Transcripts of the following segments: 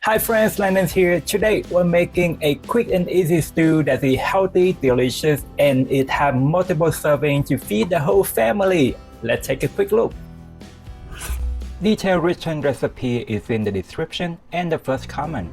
Hi friends, Landon's here. Today we're making a quick and easy stew that is healthy, delicious, and it has multiple servings to feed the whole family. Let's take a quick look. Detailed written recipe is in the description and the first comment.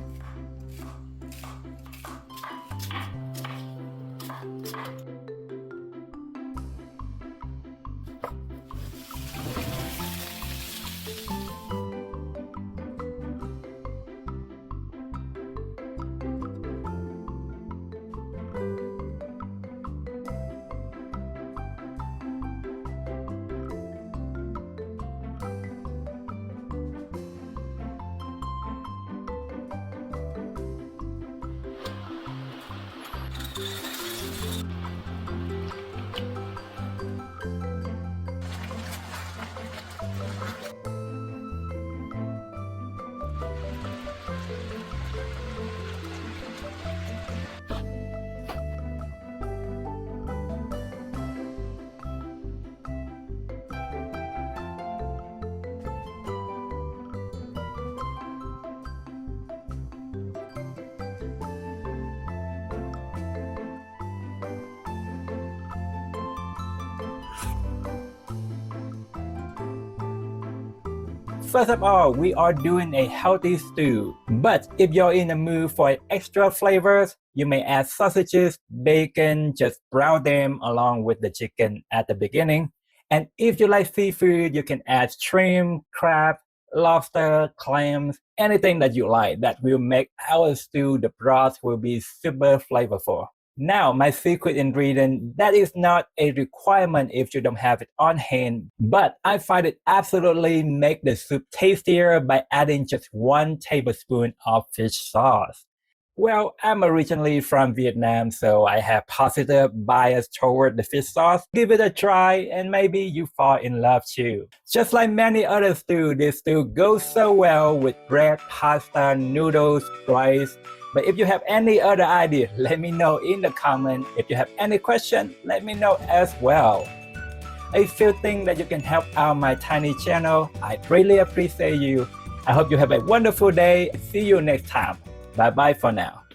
First of all, we are doing a healthy stew, but if you're in the mood for extra flavors, you may add sausages, bacon, just brown them along with the chicken at the beginning. And if you like seafood, you can add shrimp, crab, lobster, clams, anything that you like that will make our stew, the broth will be super flavorful. Now, my secret ingredient, that is not a requirement if you don't have it on hand, but I find it absolutely make the soup tastier by adding just 1 tablespoon of fish sauce. Well, I'm originally from Vietnam, so I have positive bias toward the fish sauce. Give it a try and maybe you fall in love too. Just like many other stews, this stew goes so well with bread, pasta, noodles, rice. But if you have any other idea, let me know in the comment. If you have any question, let me know as well. If you think that you can help out my tiny channel, I really appreciate you. I hope you have a wonderful day. See you next time. Bye bye for now.